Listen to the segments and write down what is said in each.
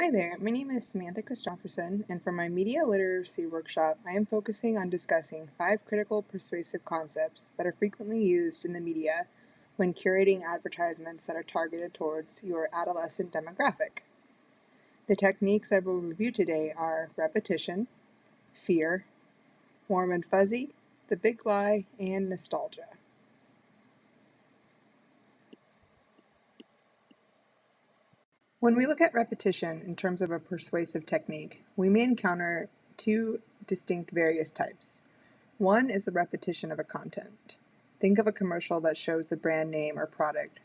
Hi there, my name is Samantha Christofferson, and for my media literacy workshop, I am focusing on discussing 5 critical persuasive concepts that are frequently used in the media when curating advertisements that are targeted towards your adolescent demographic. The techniques I will review today are repetition, fear, warm and fuzzy, the big lie, and nostalgia. When we look at repetition in terms of a persuasive technique, we may encounter two distinct various types. One is the repetition of a content. Think of a commercial that shows the brand name or product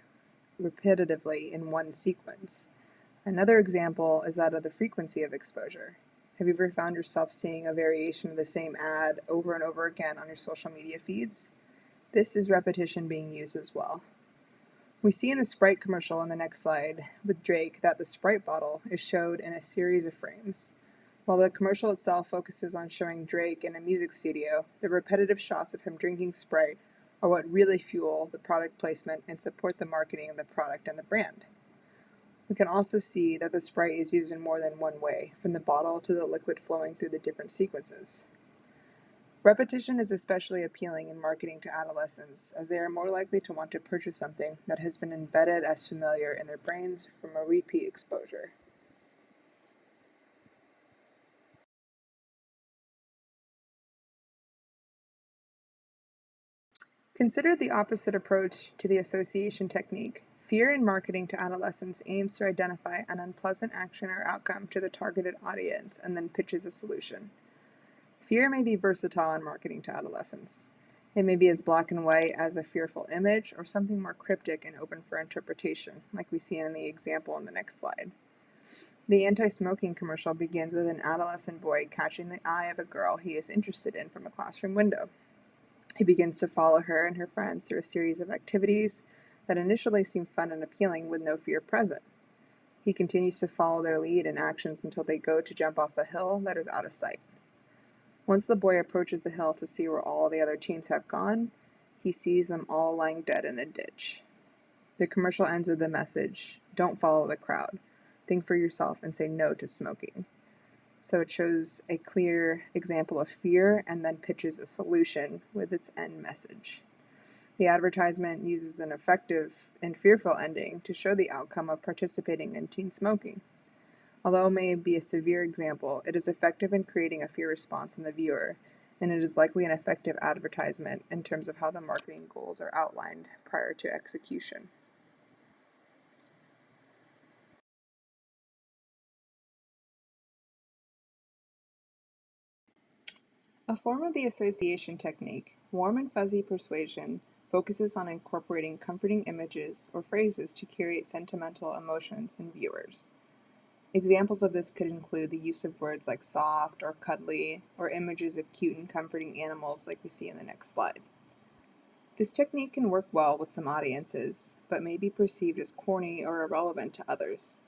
repetitively in one sequence. Another example is that of the frequency of exposure. Have you ever found yourself seeing a variation of the same ad over and over again on your social media feeds? This is repetition being used as well. We see in the Sprite commercial on the next slide with Drake that the Sprite bottle is showed in a series of frames. While the commercial itself focuses on showing Drake in a music studio, the repetitive shots of him drinking Sprite are what really fuel the product placement and support the marketing of the product and the brand. We can also see that the Sprite is used in more than one way, from the bottle to the liquid flowing through the different sequences. Repetition is especially appealing in marketing to adolescents, as they are more likely to want to purchase something that has been embedded as familiar in their brains from a repeat exposure. Consider the opposite approach to the association technique. Fear in marketing to adolescents aims to identify an unpleasant action or outcome to the targeted audience and then pitches a solution. Fear may be versatile in marketing to adolescents. It may be as black and white as a fearful image or something more cryptic and open for interpretation, like we see in the example in the next slide. The anti-smoking commercial begins with an adolescent boy catching the eye of a girl he is interested in from a classroom window. He begins to follow her and her friends through a series of activities that initially seem fun and appealing with no fear present. He continues to follow their lead in actions until they go to jump off a hill that is out of sight. Once the boy approaches the hill to see where all the other teens have gone, he sees them all lying dead in a ditch. The commercial ends with the message, "Don't follow the crowd. Think for yourself and say no to smoking." So it shows a clear example of fear and then pitches a solution with its end message. The advertisement uses an effective and fearful ending to show the outcome of participating in teen smoking. Although it may be a severe example, it is effective in creating a fear response in the viewer, and it is likely an effective advertisement in terms of how the marketing goals are outlined prior to execution. A form of the association technique, warm and fuzzy persuasion, focuses on incorporating comforting images or phrases to create sentimental emotions in viewers. Examples of this could include the use of words like soft or cuddly, or images of cute and comforting animals like we see in the next slide. This technique can work well with some audiences, but may be perceived as corny or irrelevant to others.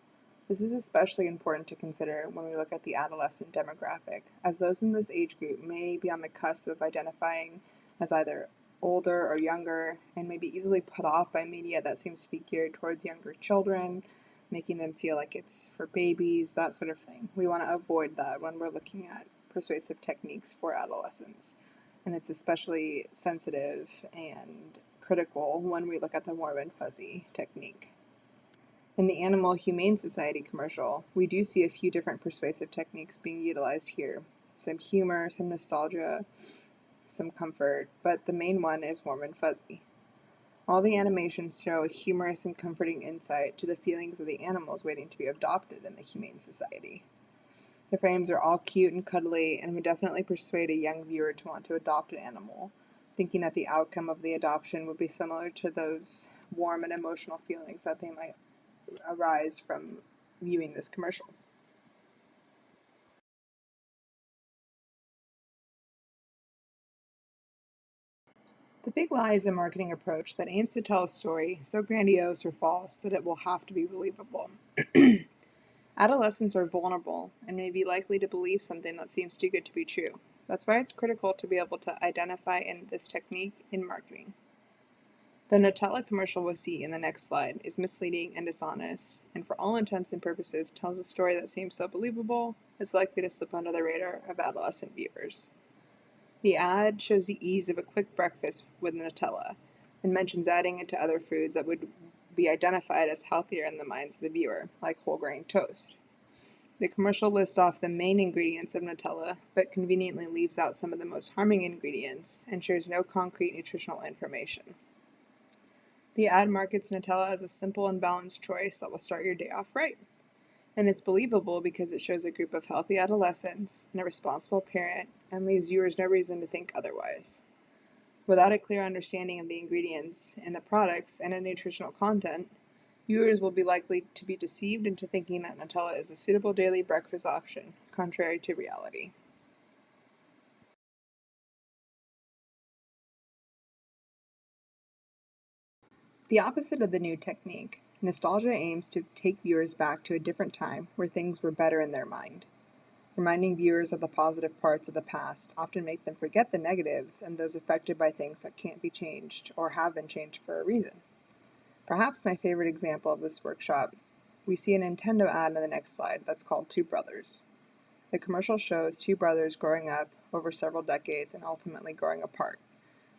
This is especially important to consider when we look at the adolescent demographic, as those in this age group may be on the cusp of identifying as either older or younger, and may be easily put off by media that seems to be geared towards younger children, making them feel like it's for babies, that sort of thing. We want to avoid that when we're looking at persuasive techniques for adolescents. And it's especially sensitive and critical when we look at the warm and fuzzy technique. In the Animal Humane Society commercial, we do see a few different persuasive techniques being utilized here. Some humor, some nostalgia, some comfort, but the main one is warm and fuzzy. All the animations show a humorous and comforting insight to the feelings of the animals waiting to be adopted in the Humane Society. The frames are all cute and cuddly and would definitely persuade a young viewer to want to adopt an animal, thinking that the outcome of the adoption would be similar to those warm and emotional feelings that they might arise from viewing this commercial. The big lie is a marketing approach that aims to tell a story so grandiose or false that it will have to be believable. Adolescents are vulnerable and may be likely to believe something that seems too good to be true. That's why it's critical to be able to identify in this technique in marketing. The Nutella commercial we'll see in the next slide is misleading and dishonest, and for all intents and purposes tells a story that seems so believable, it's likely to slip under the radar of adolescent viewers. The ad shows the ease of a quick breakfast with Nutella, and mentions adding it to other foods that would be identified as healthier in the minds of the viewer, like whole grain toast. The commercial lists off the main ingredients of Nutella, but conveniently leaves out some of the most harming ingredients and shares no concrete nutritional information. The ad markets Nutella as a simple and balanced choice that will start your day off right. And it's believable because it shows a group of healthy adolescents and a responsible parent and leaves viewers no reason to think otherwise. Without a clear understanding of the ingredients in the products and the nutritional content, viewers will be likely to be deceived into thinking that Nutella is a suitable daily breakfast option, contrary to reality. The opposite of the new technique, nostalgia aims to take viewers back to a different time where things were better in their mind. Reminding viewers of the positive parts of the past often make them forget the negatives and those affected by things that can't be changed or have been changed for a reason. Perhaps my favorite example of this workshop, we see a Nintendo ad in the next slide that's called Two Brothers. The commercial shows two brothers growing up over several decades and ultimately growing apart,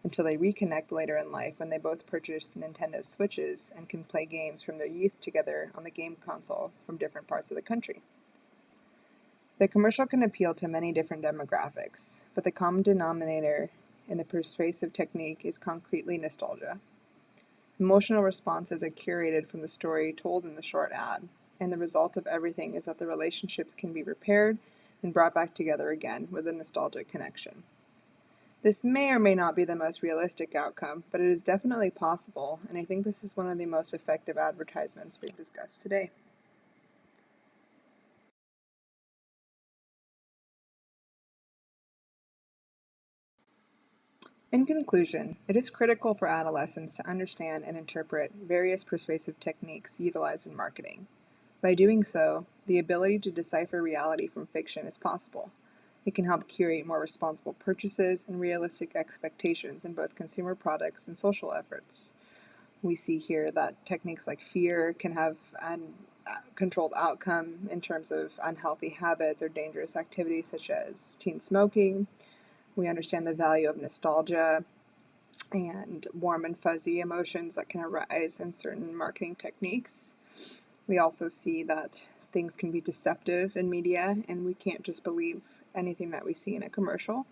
until they reconnect later in life when they both purchase Nintendo Switches and can play games from their youth together on the game console from different parts of the country. The commercial can appeal to many different demographics, but the common denominator in the persuasive technique is concretely nostalgia. Emotional responses are curated from the story told in the short ad, and the result of everything is that the relationships can be repaired and brought back together again with a nostalgic connection. This may or may not be the most realistic outcome, but it is definitely possible, and I think this is one of the most effective advertisements we've discussed today. In conclusion, it is critical for adolescents to understand and interpret various persuasive techniques utilized in marketing. By doing so, the ability to decipher reality from fiction is possible. It can help curate more responsible purchases and realistic expectations in both consumer products and social efforts. We see here that techniques like fear can have a controlled outcome in terms of unhealthy habits or dangerous activities such as teen smoking. We understand the value of nostalgia and warm and fuzzy emotions that can arise in certain marketing techniques. We also see that things can be deceptive in media, and we can't just believe anything that we see in a commercial.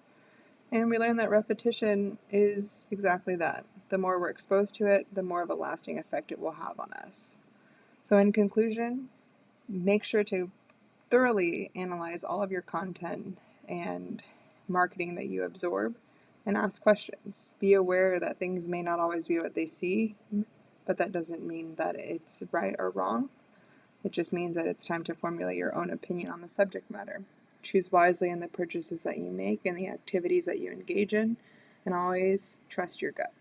And we learn that repetition is exactly that. The more we're exposed to it, the more of a lasting effect it will have on us. So, in conclusion, make sure to thoroughly analyze all of your content and marketing that you absorb and ask questions. Be aware that things may not always be what they seem, but that doesn't mean that it's right or wrong. It just means that it's time to formulate your own opinion on the subject matter. Choose wisely in the purchases that you make and the activities that you engage in, and always trust your gut.